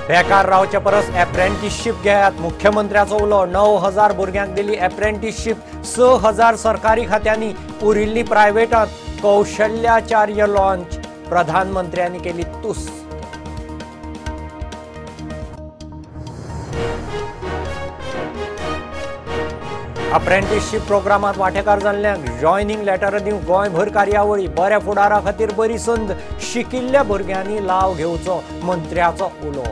बेकार रावचे परस एप्रेंटिसशीप घेयात मुख्यमंत्र्याचो उलो 9000 भुरग्यांक दिली एप्रेंटिसशीप 6000 सरकारी खात्यांनी उरिल्ली प्रायव्हेटात कौशल्याचार्य लॉन्च प्रधानमंत्र्यांनी केली तुस्त अप्रेंटिसशीप प्रोग्रामात वांटेकार जाल्ल्यांक जॉयनिंग लेटर दिवंक गोंयभर कार्यावळी बऱ्या फुडारा खातीर बरी संद शिकिल्ल्या भुरग्यांनी लाव घेवचो मंत्र्याचो उलो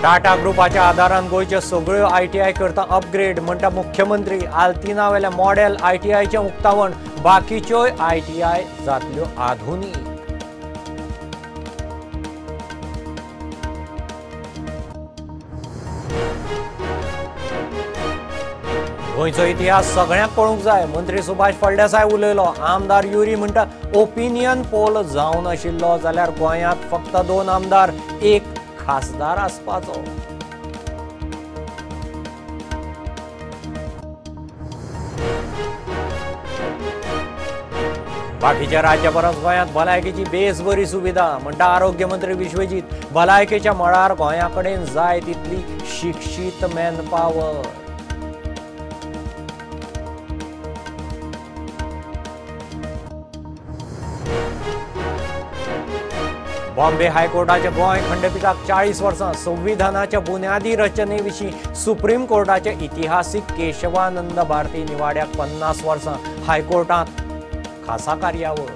टाटा ग्रुपाच्या आदारान गोंयच्यो सगळ्यो ITI करता अपग्रेड म्हणटा मुख्यमंत्री आल्तिना वेल्या मॉडेल ITIचें उक्तावण बाकीच्योय ITI जातल्यो आधुनीक गोंयचो इतिहास सगळ्यांक कळूंक जाय मंत्री सुभाष फळदेसाय उलयलो आमदार युरी म्हणटा ओपिनियन पोल जावन आशिल्लो जाल्यार गोंयांत फक्त 2 आमदार 1 खासदार आसपाचो बाकीच्या राज्या परस गोंयांत भलायकेची बेस बरी सुविधा म्हणटा आरोग्य मंत्री विश्वजीत भलायकेच्या मळार गोंया कडेन जाय तितली शिक्षीत मॅनपावर बॉम्बे हायकोर्टाचे गोंय खंडपीठाक 40 वर्सां संविधानाच्या बुन्यादी रचनेविशीं सुप्रीम कोर्टाचे इतिहासीक केशवानंद भारती निवाड्याक 50 वर्सां हायकोर्टांत खासा कार्यावळ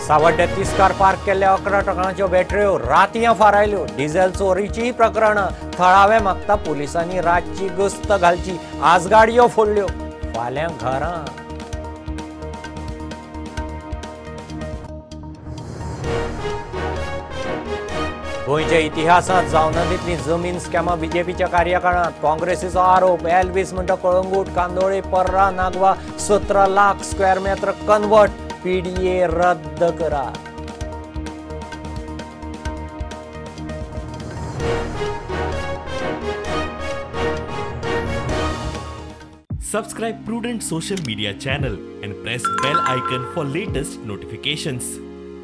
सावड्ड्या तिस्कार पार्क केल्ल्या 11 ट्रकांच्यो बॅटऱ्यो रातयां फारायल्यो डिझेल चोरीचीं प्रकरणां थळावे मागता पुलिसांनी रातची गस्त घालची आजगाडयो फोडल्यो फाल्यां घरां गोंयच्या इतिहासांत जावना तितली जमीन स्कॅमां बीजेपीच्या कार्यकाळांत काँग्रेसीचो आरोप एल्वीस म्हणटा Calangute Candolim Parra Nagoa 17 lakh square meter convert PDA रद्द करा Subscribe Prudent social media channel and press bell icon for latest notifications.